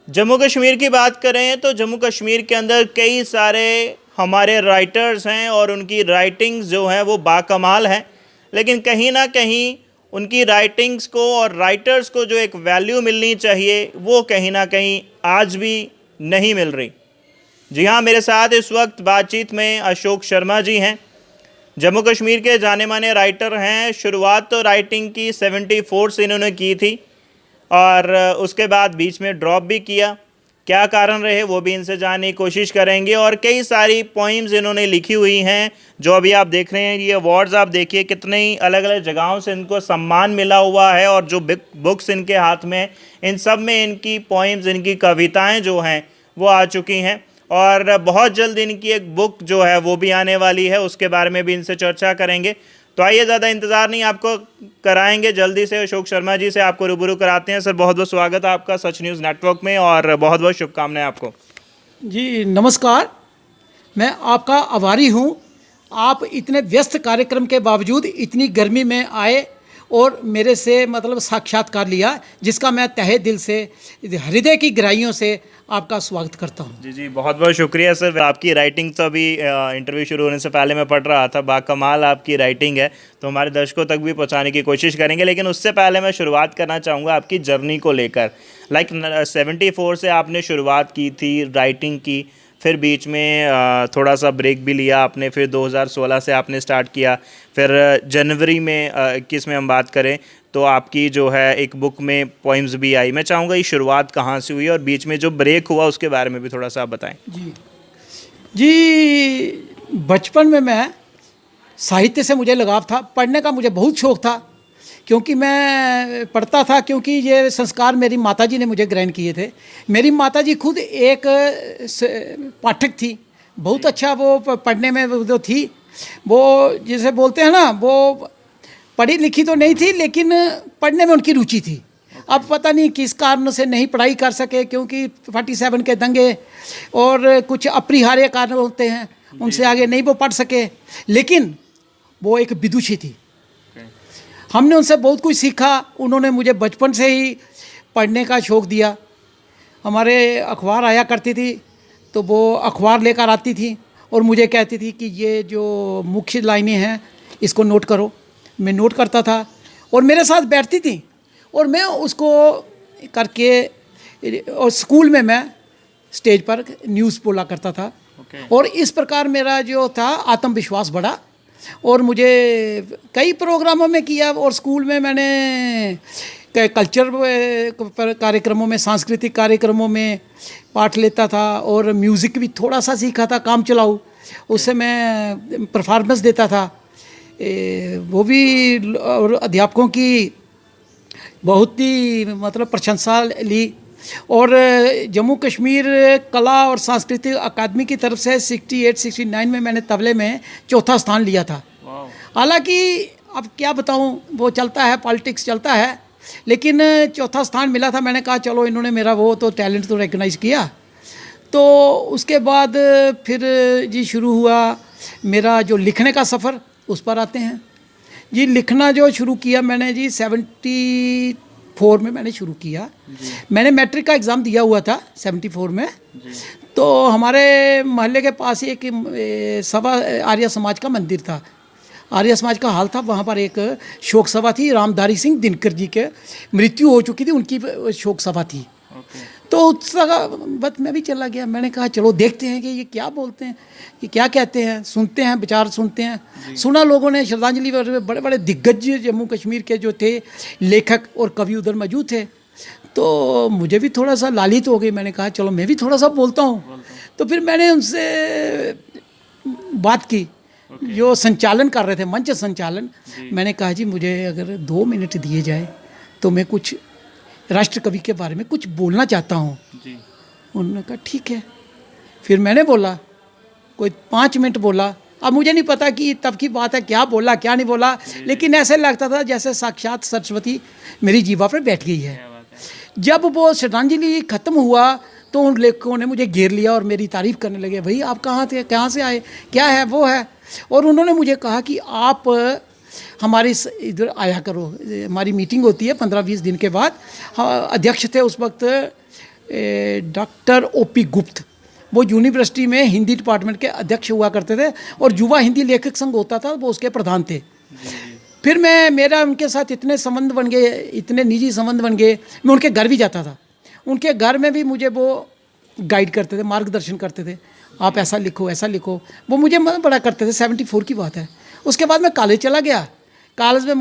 जम्मू कश्मीर की बात करें तो जम्मू कश्मीर के अंदर कई सारे हमारे राइटर्स हैं और उनकी राइटिंग्स जो हैं वो बाकमाल हैं, लेकिन कहीं ना कहीं उनकी राइटिंग्स को और राइटर्स को जो एक वैल्यू मिलनी चाहिए वो कहीं ना कहीं आज भी नहीं मिल रही। जी हाँ, मेरे साथ इस वक्त बातचीत में अशोक शर्मा जी हैं। जम्मू कश्मीर के जाने माने राइटर हैं। शुरुआत तो राइटिंग की 74 से इन्होंने की थी और उसके बाद बीच में ड्रॉप भी किया। क्या कारण रहे वो भी इनसे जानने की कोशिश करेंगे। और कई सारी पोइम्स इन्होंने लिखी हुई हैं जो अभी आप देख रहे हैं। ये अवार्ड्स आप देखिए, कितने ही अलग अलग जगहों से इनको सम्मान मिला हुआ है और जो बुक्स इनके हाथ में, इन सब में इनकी पोइम्स, इनकी कविताएं जो हैं वो आ चुकी हैं। और बहुत जल्द इनकी एक बुक जो है वो भी आने वाली है, उसके बारे में भी इनसे चर्चा करेंगे। तो आइए, ज़्यादा इंतज़ार नहीं आपको कराएंगे, जल्दी से अशोक शर्मा जी से आपको रूबरू कराते हैं। सर, बहुत बहुत स्वागत है आपका सच न्यूज़ नेटवर्क में और बहुत बहुत शुभकामनाएं आपको। जी नमस्कार, मैं आपका आभारी हूँ। आप इतने व्यस्त कार्यक्रम के बावजूद इतनी गर्मी में आए और मेरे से मतलब साक्षात्कार लिया, जिसका मैं तहे दिल से, हृदय की गहराइयों से आपका स्वागत करता हूँ। जी जी, बहुत बहुत शुक्रिया सर। आपकी राइटिंग तो अभी इंटरव्यू शुरू होने से पहले मैं पढ़ रहा था, बाकमाल आपकी राइटिंग है, तो हमारे दर्शकों तक भी पहुंचाने की कोशिश करेंगे। लेकिन उससे पहले मैं शुरुआत करना चाहूँगा आपकी जर्नी को लेकर। 74 से आपने शुरुआत की थी राइटिंग की, फिर बीच में थोड़ा सा ब्रेक भी लिया आपने, फिर 2016 से आपने स्टार्ट किया, फिर जनवरी में 21 में हम बात करें तो आपकी जो है एक बुक में पोइम्स भी आई। मैं चाहूँगा ये शुरुआत कहाँ से हुई और बीच में जो ब्रेक हुआ उसके बारे में भी थोड़ा सा आप बताएं। जी, बचपन में मैं साहित्य से मुझे लगाव था, पढ़ने का मुझे बहुत शौक़ था, क्योंकि मैं पढ़ता था, क्योंकि ये संस्कार मेरी माताजी ने मुझे ग्रहण किए थे। मेरी माताजी खुद एक पाठक थी, बहुत अच्छा वो पढ़ने में जो थी, वो जिसे बोलते हैं ना, वो पढ़ी लिखी तो नहीं थी लेकिन पढ़ने में उनकी रुचि थी। अब पता नहीं किस कारण से नहीं पढ़ाई कर सके, क्योंकि 47 के दंगे और कुछ अपरिहार्य कारण होते हैं, उनसे आगे नहीं वो पढ़ सके। लेकिन वो एक विदुषी थी, हमने उनसे बहुत कुछ सीखा। उन्होंने मुझे बचपन से ही पढ़ने का शौक़ दिया। हमारे अखबार आया करती थी तो वो अखबार लेकर आती थी और मुझे कहती थी कि ये जो मुख्य लाइनें हैं इसको नोट करो। मैं नोट करता था और मेरे साथ बैठती थी और मैं उसको करके, और स्कूल में मैं स्टेज पर न्यूज़ बोला करता था। और इस प्रकार मेरा जो था आत्मविश्वास बढ़ा और मुझे कई प्रोग्रामों में किया। और स्कूल में मैंने कल्चर कार्यक्रमों में, सांस्कृतिक कार्यक्रमों में पार्ट लेता था और म्यूज़िक भी थोड़ा सा सीखा था, काम चलाऊँ, उससे मैं परफॉर्मेंस देता था। वो भी, और अध्यापकों की बहुत ही मतलब प्रशंसा ली। और जम्मू कश्मीर कला और सांस्कृतिक अकादमी की तरफ से 68-69 में मैंने तबले में चौथा स्थान लिया था। हालांकि अब क्या बताऊं, वो चलता है, पॉलिटिक्स चलता है, लेकिन चौथा स्थान मिला था। मैंने कहा चलो, इन्होंने मेरा वो तो टैलेंट तो रिकग्नाइज़ किया। तो उसके बाद फिर जी शुरू हुआ मेरा जो लिखने का सफ़र, उस पर आते हैं जी। लिखना जो शुरू किया मैंने जी 74 में मैंने शुरू किया। मैंने मैट्रिक का एग्ज़ाम दिया हुआ था 74 में। तो हमारे मोहल्ले के पास ही एक सभा, आर्य समाज का मंदिर था, आर्य समाज का हाल था। वहाँ पर एक शोक सभा थी, रामधारी सिंह दिनकर जी के मृत्यु हो चुकी थी, उनकी शोक सभा थी। तो उस वक्त मैं भी चला गया। मैंने कहा चलो देखते हैं कि ये क्या बोलते हैं, ये क्या कहते हैं, सुनते हैं, विचार सुनते हैं। सुना लोगों ने श्रद्धांजलि, बड़े बड़े दिग्गज जम्मू कश्मीर के जो थे लेखक और कवि उधर मौजूद थे। तो मुझे भी थोड़ा सा लालित हो गई। मैंने कहा चलो मैं भी थोड़ा सा बोलता हूँ। तो फिर मैंने उनसे बात की, जो संचालन कर रहे थे, मंच संचालन। मैंने कहा जी मुझे अगर 2 मिनट दिए जाए तो मैं कुछ राष्ट्र कवि के बारे में कुछ बोलना चाहता हूँ। उन्होंने कहा ठीक है। फिर मैंने बोला, कोई 5 मिनट बोला। अब मुझे नहीं पता कि तब की बात है, क्या बोला क्या नहीं बोला, लेकिन ऐसे लगता था जैसे साक्षात सरस्वती मेरी जीवा पर बैठ गई है। जब वो श्रद्धांजलि खत्म हुआ तो उन लेखकों ने मुझे घेर लिया और मेरी तारीफ़ करने लगे, भाई आप कहाँ थे, कहाँ से आए, क्या है वो है। और उन्होंने मुझे कहा कि आप हमारी इधर आया करो, हमारी मीटिंग होती है 15-20 दिन के बाद। हाँ, अध्यक्ष थे उस वक्त डॉक्टर ओपी गुप्त, वो यूनिवर्सिटी में हिंदी डिपार्टमेंट के अध्यक्ष हुआ करते थे और युवा हिंदी लेखक संघ होता था, वो उसके प्रधान थे। फिर मेरा उनके साथ इतने संबंध बन गए, इतने निजी संबंध बन गए, मैं उनके घर भी जाता था। उनके घर में भी मुझे वो गाइड करते थे, मार्गदर्शन करते थे, आप ऐसा लिखो ऐसा लिखो, वो मुझे बड़ा करते थे। 74 की बात है। उसके बाद मैं कॉलेज चला गया। कॉलेज में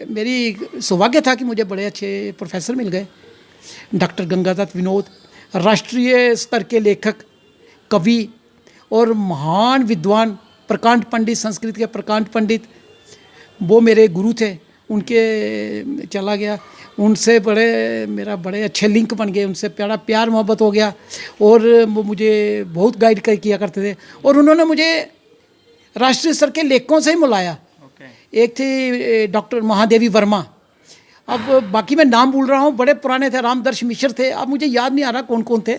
मेरी सौभाग्य था कि मुझे बड़े अच्छे प्रोफेसर मिल गए। डॉक्टर गंगादत्त विनोद, राष्ट्रीय स्तर के लेखक, कवि और महान विद्वान, प्रकांड पंडित, संस्कृत के प्रकांड पंडित, वो मेरे गुरु थे। उनके चला गया, उनसे मेरा बड़े अच्छे लिंक बन गए, उनसे प्यार मोहब्बत हो गया और वो मुझे बहुत गाइड किया करते थे। और उन्होंने मुझे राष्ट्रीय स्तर के लेखकों से ही मिलाया। एक थी डॉक्टर महादेवी वर्मा, अब बाकी मैं नाम भूल रहा हूँ, बड़े पुराने थे, रामदर्श मिश्र थे, अब मुझे याद नहीं आ रहा कौन कौन थे।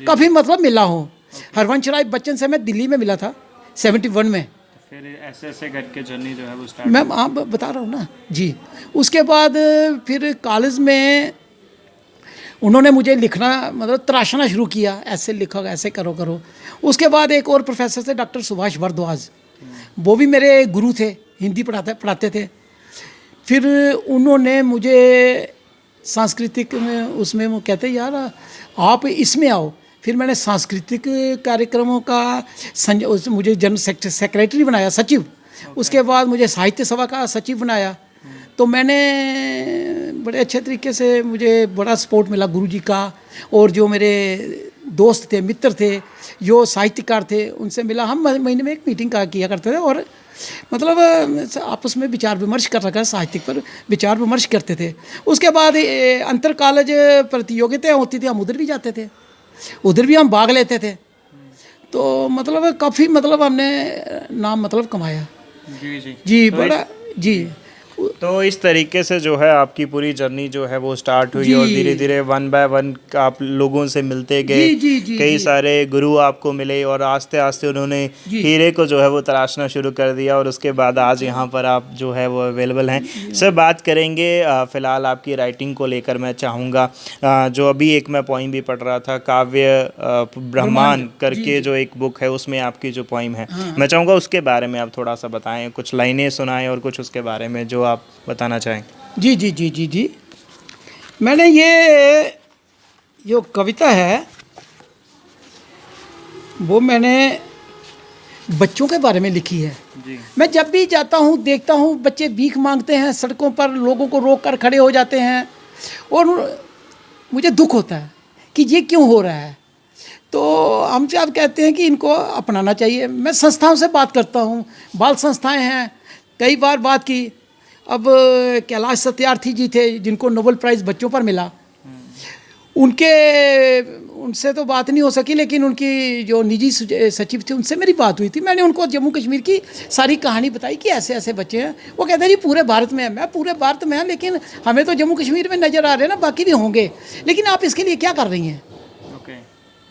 काफ़ी मतलब मिला हूँ। हरवंश राय बच्चन से मैं दिल्ली में मिला था 71 में। फिर ऐसे करके जर्नी जो है वो स्टार्ट। मैं आप बता रहा हूँ ना जी। उसके बाद फिर कॉलेज में उन्होंने मुझे लिखना मतलब तराशना शुरू किया, ऐसे लिखो ऐसे करो। उसके बाद एक और प्रोफेसर थे डॉक्टर सुभाष भारद्वाज, वो भी मेरे गुरु थे, हिंदी पढ़ाते थे। फिर उन्होंने मुझे सांस्कृतिक में उसमें वो कहते यार आप इसमें आओ। फिर मैंने सांस्कृतिक कार्यक्रमों का मुझे जनरल सेक्रेटरी बनाया, सचिव। उसके बाद मुझे साहित्य सभा का सचिव बनाया। तो मैंने बड़े अच्छे तरीके से, मुझे बड़ा सपोर्ट मिला गुरुजी का, और जो मेरे दोस्त थे, मित्र थे, जो साहित्यकार थे, उनसे मिला। हम महीने में एक मीटिंग किया करते थे और मतलब आपस में विचार विमर्श कर रखा, साहित्यिक पर विचार विमर्श करते थे। उसके बाद अंतर कॉलेज प्रतियोगिताएँ होती थी, हम उधर भी जाते थे, उधर भी हम भाग लेते थे। तो मतलब काफ़ी मतलब हमने नाम मतलब कमाया। जी बड़ा जी। तो इस तरीके से जो है आपकी पूरी जर्नी जो है वो स्टार्ट हुई और धीरे धीरे 1 बाय 1 आप लोगों से मिलते गए। कई सारे गुरु आपको मिले और आस्ते आस्ते उन्होंने हीरे को जो है वो तराशना शुरू कर दिया और उसके बाद आज यहाँ पर आप जो है वो अवेलेबल हैं। सर बात करेंगे फ़िलहाल आपकी राइटिंग को लेकर। मैं चाहूँगा जो अभी एक मैं पोइम भी पढ़ रहा था, काव्य ब्रह्मांड करके जो एक बुक है, उसमें आपकी जो पोइम है, मैं चाहूँगा उसके बारे में आप थोड़ा सा बताएं, कुछ लाइनें सुनाएं और कुछ उसके बारे में जो आप बताना चाहें। जी। मैंने ये जो कविता है वो मैंने बच्चों के बारे में लिखी है जी। मैं जब भी जाता हूँ देखता हूँ बच्चे भीख मांगते हैं सड़कों पर, लोगों को रोक कर खड़े हो जाते हैं और मुझे दुख होता है कि ये क्यों हो रहा है। तो हमसे आप कहते हैं कि इनको अपनाना चाहिए। मैं संस्थाओं से बात करता हूँ, बाल संस्थाएं हैं, कई बार बात की। अब कैलाश सत्यार्थी जी थे जिनको नोबेल प्राइज़ बच्चों पर मिला, उनसे तो बात नहीं हो सकी, लेकिन उनकी जो निजी सचिव थे उनसे मेरी बात हुई थी। मैंने उनको जम्मू कश्मीर की सारी कहानी बताई कि ऐसे ऐसे बच्चे हैं। वो कहते हैं जी पूरे भारत में है। मैं पूरे भारत में है, लेकिन हमें तो जम्मू कश्मीर में नज़र आ रहे हैं ना, बाकी भी होंगे, लेकिन आप इसके लिए क्या कर रही हैं?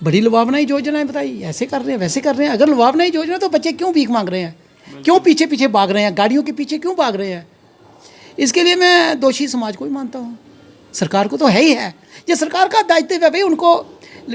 बड़ी लुभावनाई योजनाएं बताई, ऐसे कर रहे हैं वैसे कर रहे हैं। अगर लुभावनाई योजना तो बच्चे क्यों भीख मांग रहे हैं, क्यों पीछे पीछे भाग रहे हैं, गाड़ियों के पीछे क्यों भाग रहे हैं? इसके लिए मैं दोषी समाज को ही मानता हूँ। सरकार को तो है ही है, ये सरकार का दायित्व है भाई, उनको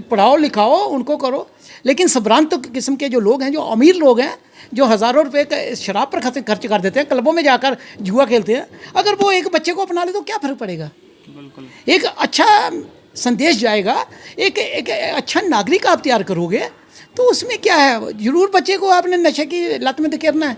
पढ़ाओ लिखाओ, उनको करो। लेकिन संभ्रांत किस्म के जो लोग हैं, जो अमीर लोग हैं, जो हज़ारों रुपए का शराब पर खर्च कर देते हैं, क्लबों में जाकर जुआ खेलते हैं, अगर वो एक बच्चे को अपना ले तो क्या फ़र्क पड़ेगा? बिल्कुल एक अच्छा संदेश जाएगा, एक अच्छा नागरिक आप तैयार करोगे तो उसमें क्या है। ज़रूर बच्चे को आपने नशे की लत में धकेलना है,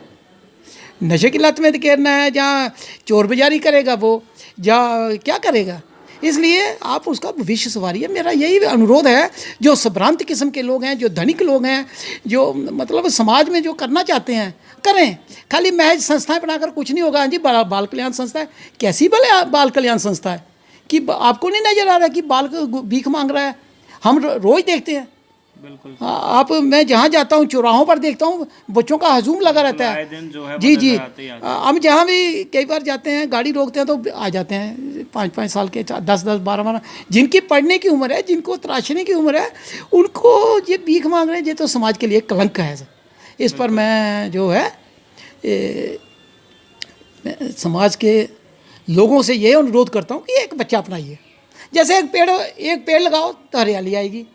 नशे की लत में धकेलना है, जहाँ चोर बाजारी करेगा वो, जहाँ क्या करेगा। इसलिए आप उसका भविष्य संवारिए। मेरा यही अनुरोध है, जो संभ्रांत किस्म के लोग हैं, जो धनिक लोग हैं, जो मतलब समाज में जो करना चाहते हैं करें। खाली महज संस्थाएं बनाकर कुछ नहीं होगा। हाँ जी, बाल कल्याण संस्था है, कैसी बाल कल्याण संस्था है कि आपको नहीं नज़र आ रहा कि बाल भीख मांग रहा है? हम रोज़ देखते हैं। बिल्कुल मैं जहाँ जाता हूँ चौराहों पर देखता हूँ बच्चों का हजूम लगा रहता है। दिन जो है जी जी। हम जहाँ भी कई बार जाते हैं, गाड़ी रोकते हैं तो आ जाते हैं 5-5 साल के, 10-10, 12-12, जिनकी पढ़ने की उम्र है, जिनको तराशने की उम्र है, उनको ये भीख मांग रहे हैं। ये तो समाज के लिए कलंक है। इस पर मैं जो है समाज के लोगों से ये अनुरोध करता हूँ कि एक बच्चा अपनाइए। जैसे एक पेड़ लगाओ तो हरियाली आएगी,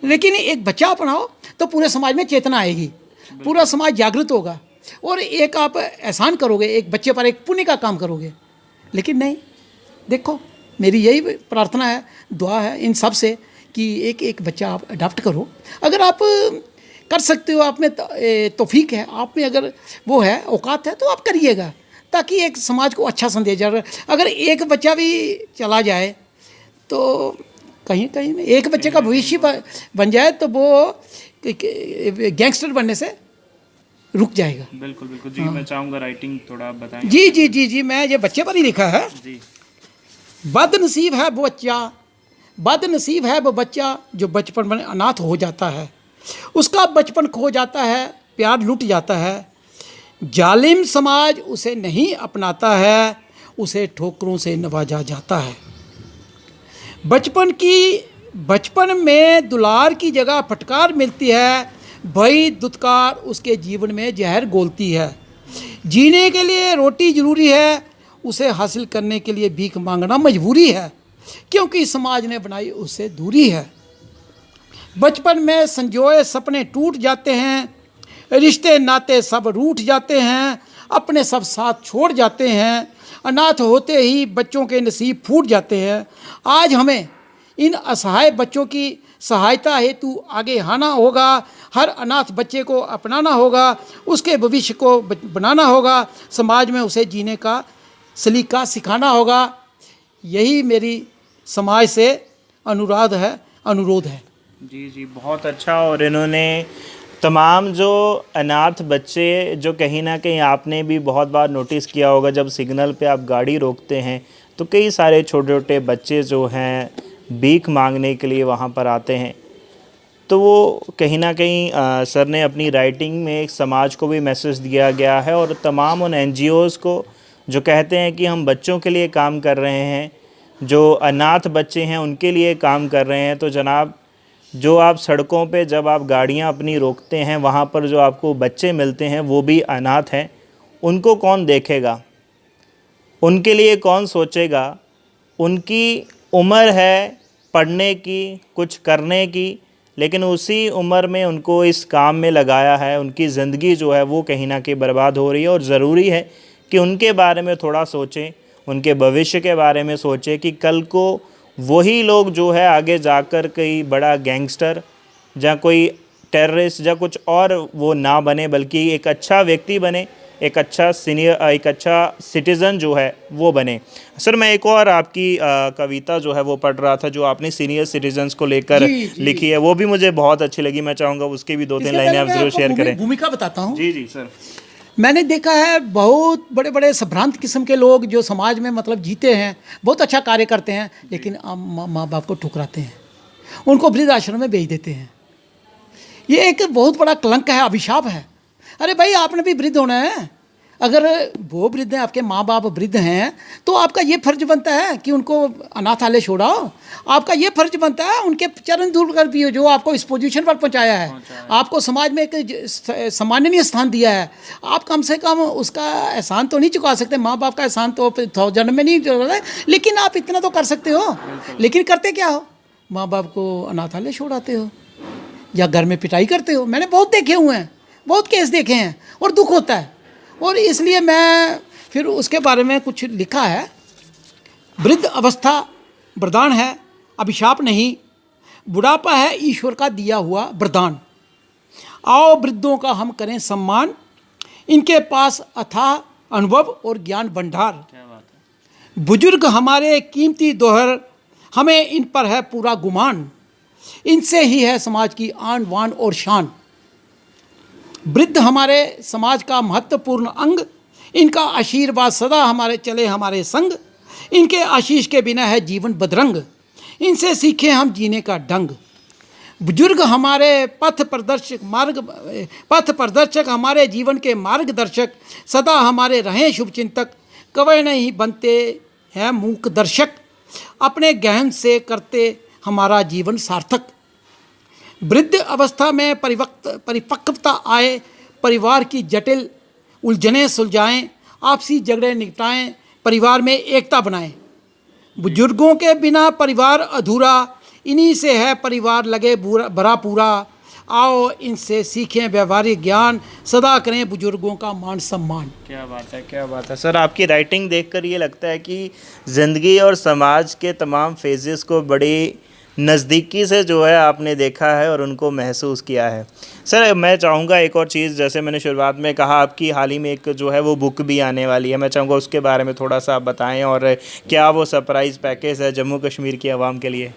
लेकिन एक बच्चा अपनाओ तो पूरे समाज में चेतना आएगी, पूरा समाज जागृत होगा। और एक आप एहसान करोगे, एक बच्चे पर एक पुण्य का काम करोगे। लेकिन नहीं, देखो मेरी यही प्रार्थना है, दुआ है इन सब से कि एक एक बच्चा आप अडॉप्ट करो। अगर आप कर सकते हो, आप में तौफीक है, आप में अगर वो है, औकात है, तो आप करिएगा, ताकि एक समाज को अच्छा संदेश जा। अगर एक बच्चा भी चला जाए तो कहीं कहीं में एक बच्चे का भविष्य बन जाए तो वो गैंगस्टर बनने से रुक जाएगा। बिल्कुल बिल्कुल जी। मैं चाहूँगा राइटिंग थोड़ा आप बताएं। जी जी जी जी, मैं ये बच्चे पर ही लिखा है जी। बदनसीब है वो बच्चा, बदनसीब है वो बच्चा जो बचपन में अनाथ हो जाता है, उसका बचपन खो जाता है, प्यार लुट जाता है, जालिम समाज उसे नहीं अपनाता है, उसे ठोकरों से नवाजा जाता है। बचपन में दुलार की जगह फटकार मिलती है, भई दुत्कार उसके जीवन में जहर घोलती है। जीने के लिए रोटी जरूरी है, उसे हासिल करने के लिए भीख मांगना मजबूरी है, क्योंकि समाज ने बनाई उससे दूरी है। बचपन में संजोए सपने टूट जाते हैं, रिश्ते नाते सब रूठ जाते हैं, अपने सब साथ छोड़ जाते हैं, अनाथ होते ही बच्चों के नसीब फूट जाते हैं। आज हमें इन असहाय बच्चों की सहायता हेतु आगे आना होगा, हर अनाथ बच्चे को अपनाना होगा, उसके भविष्य को बनाना होगा, समाज में उसे जीने का सलीका सिखाना होगा। यही मेरी समाज से अनुरोध है। जी जी, बहुत अच्छा। और इन्होंने तमाम जो अनाथ बच्चे, जो कहीं ना कहीं आपने भी बहुत बार नोटिस किया होगा, जब सिग्नल पे आप गाड़ी रोकते हैं तो कई सारे छोटे छोटे बच्चे जो हैं भीख मांगने के लिए वहाँ पर आते हैं। तो वो कहीं ना कहीं सर ने अपनी राइटिंग में एक समाज को भी मैसेज दिया गया है, और तमाम उन NGOs को जो कहते हैं कि हम बच्चों के लिए काम कर रहे हैं, जो अनाथ बच्चे हैं उनके लिए काम कर रहे हैं। तो जनाब, जो आप सड़कों पे जब आप गाड़ियां अपनी रोकते हैं, वहाँ पर जो आपको बच्चे मिलते हैं वो भी अनाथ हैं, उनको कौन देखेगा, उनके लिए कौन सोचेगा? उनकी उम्र है पढ़ने की, कुछ करने की, लेकिन उसी उम्र में उनको इस काम में लगाया है, उनकी ज़िंदगी जो है वो कहीं ना कहीं बर्बाद हो रही है। और ज़रूरी है कि उनके बारे में थोड़ा सोचें, उनके भविष्य के बारे में सोचें कि कल को वही लोग जो है आगे जाकर कोई बड़ा गैंगस्टर या कोई टेररिस्ट या कुछ और वो ना बने, बल्कि एक अच्छा व्यक्ति बने, एक अच्छा सिटीज़न जो है वो बने। सर, मैं एक और आपकी कविता जो है वो पढ़ रहा था, जो आपने सीनियर सिटीजन्स को लेकर लिखी है, वो भी मुझे बहुत अच्छी लगी। मैं चाहूँगा उसकी भी 2-3 लाइनें आप ज़रूर शेयर करें। भूमिका बताता हूँ। जी जी सर। मैंने देखा है बहुत बड़े बड़े संभ्रांत किस्म के लोग जो समाज में मतलब जीते हैं, बहुत अच्छा कार्य करते हैं, लेकिन माँ बाप को ठुकराते हैं, उनको वृद्ध आश्रम में भेज देते हैं। ये एक बहुत बड़ा कलंक है, अभिशाप है। अरे भाई, आपने भी वृद्ध होना है। अगर वो वृद्ध हैं, आपके माँ बाप वृद्ध हैं, तो आपका ये फर्ज बनता है कि उनको अनाथालय छोड़ाओ। आपका ये फर्ज बनता है उनके चरण धूल कर पियो, जो आपको इस पोजीशन पर पहुंचाया है, आपको समाज में एक सम्माननीय स्थान दिया है। आप कम से कम उसका एहसान तो नहीं चुका सकते, माँ बाप का एहसान तो जन्म में नहीं चुका, लेकिन आप इतना तो कर सकते हो। लेकिन करते क्या हो? माँ बाप को अनाथालय छोड़ाते हो या घर में पिटाई करते हो। मैंने बहुत देखे हुए हैं, बहुत केस देखे हैं, और दुख होता है। और इसलिए मैं फिर उसके बारे में कुछ लिखा है। वृद्ध अवस्था वरदान है, अभिशाप नहीं। बुढ़ापा है ईश्वर का दिया हुआ वरदान। आओ वृद्धों का हम करें सम्मान, इनके पास अथाह अनुभव और ज्ञान भंडार। क्या बात है। बुजुर्ग हमारे कीमती दोहर, हमें इन पर है पूरा गुमान, इनसे ही है समाज की आन बान और शान। वृद्ध हमारे समाज का महत्वपूर्ण अंग, इनका आशीर्वाद सदा हमारे चले हमारे संग, इनके आशीष के बिना है जीवन बदरंग, इनसे सीखे हम जीने का ढंग। बुजुर्ग हमारे पथ प्रदर्शक हमारे जीवन के मार्गदर्शक, सदा हमारे रहें शुभ चिंतक, कवय नहीं बनते हैं मूक दर्शक, अपने गहन से करते हमारा जीवन सार्थक। वृद्ध अवस्था में परिपक्वता आए, परिवार की जटिल उलझनें सुलझाएं, आपसी झगड़े निपटाएं, परिवार में एकता बनाएं। बुजुर्गों के बिना परिवार अधूरा, इन्हीं से है परिवार लगे भरा पूरा। आओ इनसे सीखें व्यवहारिक ज्ञान, सदा करें बुजुर्गों का मान सम्मान। क्या बात है, क्या बात है सर। आपकी राइटिंग देखकर ये लगता है कि ज़िंदगी और समाज के तमाम फेजेस को बड़ी नज़दीकी से जो है आपने देखा है और उनको महसूस किया है। सर मैं चाहूँगा एक और चीज़, जैसे मैंने शुरुआत में कहा आपकी हाल ही में एक जो है वो बुक भी आने वाली है, मैं चाहूँगा उसके बारे में थोड़ा सा आप बताएं और क्या वो सरप्राइज़ पैकेज है जम्मू कश्मीर की आवाम के लिए।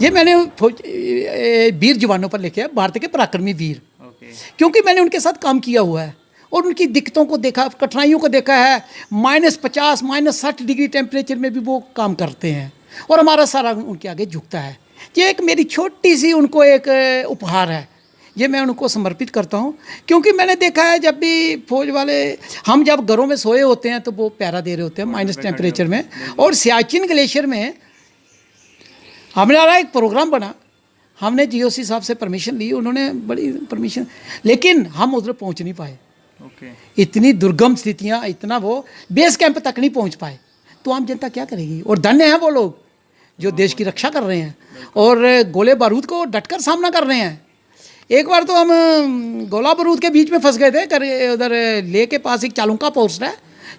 ये मैंने वीर जवानों पर लिखे है, भारत के पराक्रमी वीर, ओके क्योंकि मैंने उनके साथ काम किया हुआ है और उनकी दिक्कतों को देखा, कठिनाइयों को देखा है। -50 -60 डिग्री टेम्परेचर में भी वो काम करते हैं और हमारा सारा उनके आगे झुकता है। ये एक मेरी छोटी सी उनको एक उपहार है, ये मैं उनको समर्पित करता हूँ। क्योंकि मैंने देखा है जब भी फौज वाले, हम जब घरों में सोए होते हैं तो वो पहरा दे रहे होते हैं माइनस टेम्परेचर में, और सियाचिन ग्लेशियर में हमारा एक प्रोग्राम बना, हमने जीओसी साहब से परमिशन ली, उन्होंने बड़ी परमिशन, लेकिन हम उधर पहुंच नहीं पाए। ओके इतनी दुर्गम स्थितियां, इतना वो बेस कैंप तक नहीं पहुंच पाए, तो आम जनता क्या करेगी। और धन्य हैं वो लोग जो देश की रक्षा कर रहे हैं और गोले बारूद को डटकर सामना कर रहे हैं। एक बार तो हम गोला बारूद के बीच में फंस गए थे, उधर लेह के पास एक चालुंका पोस्ट है,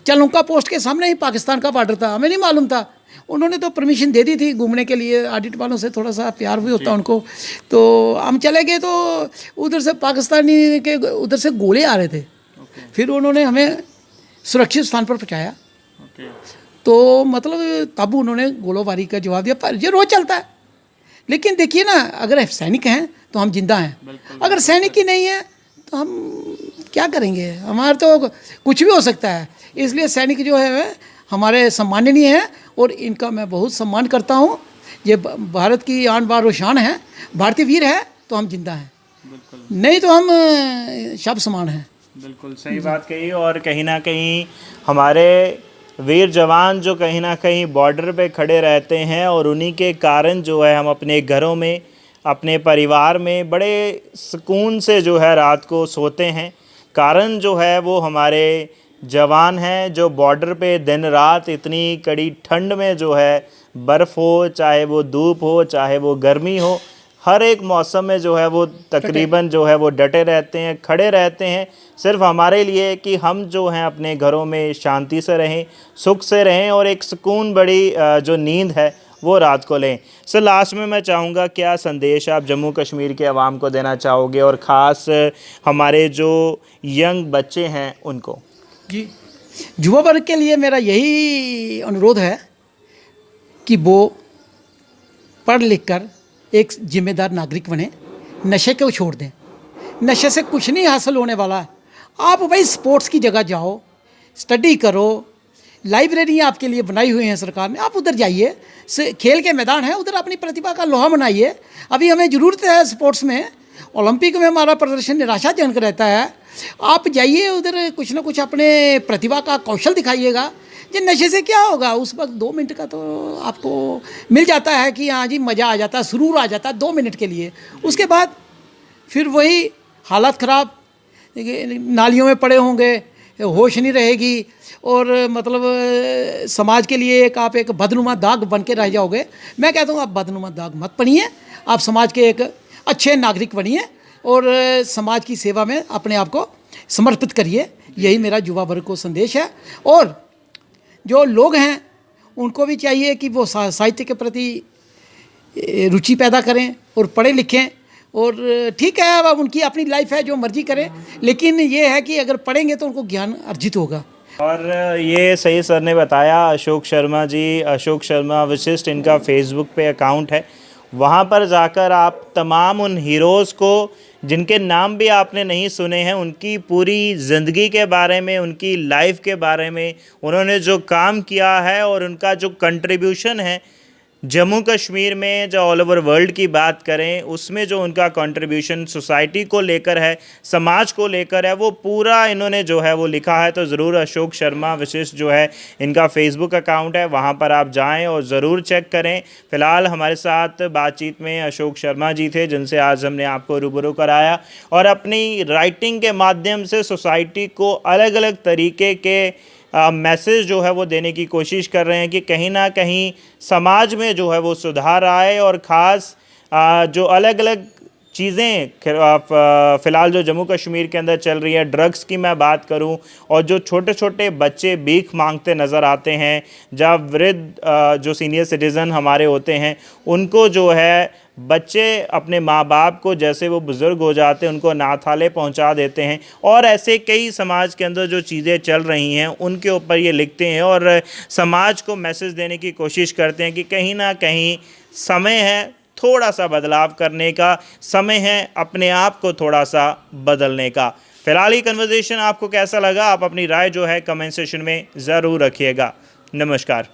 चालुंका पोस्ट के सामने ही पाकिस्तान का बॉर्डर था, हमें नहीं मालूम था। उन्होंने तो परमिशन दे दी थी घूमने के लिए, ऑडिट वालों से थोड़ा सा प्यार भी होता उनको, तो हम चले गए। तो उधर से पाकिस्तानी के उधर से गोले आ रहे थे, फिर उन्होंने हमें सुरक्षित स्थान पर पहुँचाया। ओके तो मतलब तब उन्होंने गोलाबारी का जवाब दिया। पर ये रोज चलता है, लेकिन देखिए ना, अगर सैनिक हैं तो हम जिंदा हैं, अगर सैनिक ही नहीं है तो हम क्या करेंगे, हमारा तो कुछ भी हो सकता है। इसलिए सैनिक जो है हमारे सम्माननीय हैं और इनका मैं बहुत सम्मान करता हूँ। ये भारत की आन बान और शान है, भारतीय वीर है तो हम जिंदा हैं, नहीं तो हम शब समान हैं। बिल्कुल सही बात कही। और कहीं ना कहीं हमारे वीर जवान जो कहीं ना कहीं बॉर्डर पे खड़े रहते हैं और उन्हीं के कारण जो है हम अपने घरों में, अपने परिवार में बड़े सुकून से जो है रात को सोते हैं। कारण जो है वो हमारे जवान हैं जो बॉर्डर पे दिन रात इतनी कड़ी ठंड में जो है, बर्फ़ हो, चाहे वो धूप हो, चाहे वो गर्मी हो, हर एक मौसम में जो है वो तकरीबन जो है वो डटे रहते हैं, खड़े रहते हैं, सिर्फ हमारे लिए कि हम जो हैं अपने घरों में शांति से रहें, सुख से रहें और एक सुकून बड़ी जो नींद है वो रात को लें। सर लास्ट में मैं चाहूँगा क्या संदेश आप जम्मू कश्मीर के अवाम को देना चाहोगे और ख़ास हमारे जो यंग बच्चे हैं उनको। जी, युवा वर्ग के लिए मेरा यही अनुरोध है कि वो पढ़ लिख कर एक जिम्मेदार नागरिक बने, नशे को छोड़ दें। नशे से कुछ नहीं हासिल होने वाला है। आप भाई स्पोर्ट्स की जगह जाओ, स्टडी करो, लाइब्रेरी आपके लिए बनाई हुई हैं सरकार ने, आप उधर जाइए, खेल के मैदान है उधर अपनी प्रतिभा का लोहा बनाइए। अभी हमें ज़रूरत है स्पोर्ट्स में, ओलंपिक में हमारा प्रदर्शन निराशाजनक रहता है, आप जाइए उधर कुछ ना कुछ अपने प्रतिभा का कौशल दिखाइएगा। ये नशे से क्या होगा, उस वक्त 2 मिनट का तो आपको मिल जाता है कि हाँ जी मज़ा आ जाता है, सुरूर आ जाता है 2 मिनट के लिए, उसके बाद फिर वही हालत ख़राब, नालियों में पड़े होंगे, होश नहीं रहेगी और मतलब समाज के लिए आप एक बदनुमा दाग बन के रह जाओगे। मैं कहता हूँ आप बदनुमा दाग मत बनिए, आप समाज के एक अच्छे नागरिक बनिए और समाज की सेवा में अपने आप को समर्पित करिए। यही मेरा युवा वर्ग को संदेश है। और जो लोग हैं उनको भी चाहिए कि वो साहित्य के प्रति रुचि पैदा करें और पढ़ें लिखें। और ठीक है अब उनकी अपनी लाइफ है, जो मर्जी करें, लेकिन ये है कि अगर पढ़ेंगे तो उनको ज्ञान अर्जित होगा। और ये सही सर ने बताया, अशोक शर्मा जी, अशोक शर्मा विशिष्ट इनका फेसबुक पे अकाउंट है, वहाँ पर जाकर आप तमाम उन हीरोज़ को जिनके नाम भी आपने नहीं सुने हैं, उनकी पूरी ज़िंदगी के बारे में, उनकी लाइफ के बारे में, उन्होंने जो काम किया है और उनका जो कंट्रीब्यूशन है जम्मू कश्मीर में, जो ऑल ओवर वर्ल्ड की बात करें उसमें जो उनका कंट्रीब्यूशन सोसाइटी को लेकर है, समाज को लेकर है, वो पूरा इन्होंने जो है वो लिखा है। तो ज़रूर अशोक शर्मा विशिष्ट जो है इनका फेसबुक अकाउंट है, वहाँ पर आप जाएं और ज़रूर चेक करें। फ़िलहाल हमारे साथ बातचीत में अशोक शर्मा जी थे, जिनसे आज हमने आपको रूबरू कराया और अपनी राइटिंग के माध्यम से सोसाइटी को अलग अलग तरीके के मैसेज जो है वो देने की कोशिश कर रहे हैं कि कहीं ना कहीं समाज में जो है वो सुधार आए, और ख़ास जो अलग अलग चीज़ें फ़िलहाल जो जम्मू कश्मीर के अंदर चल रही है, ड्रग्स की मैं बात करूं, और जो छोटे छोटे बच्चे भीख मांगते नज़र आते हैं, जब वृद्ध जो सीनियर सिटीज़न हमारे होते हैं उनको जो है बच्चे अपने माँ बाप को, जैसे वो बुज़ुर्ग हो जाते हैं, उनको नाथाले पहुंचा देते हैं, और ऐसे कई समाज के अंदर जो चीज़ें चल रही हैं उनके ऊपर ये लिखते हैं और समाज को मैसेज देने की कोशिश करते हैं कि कहीं ना कहीं समय है थोड़ा सा बदलाव करने का, समय है अपने आप को थोड़ा सा बदलने का। फ़िलहाल ये कन्वर्सेशन आपको कैसा लगा? आप अपनी राय जो है कमेंट सेशन में ज़रूर रखिएगा। नमस्कार।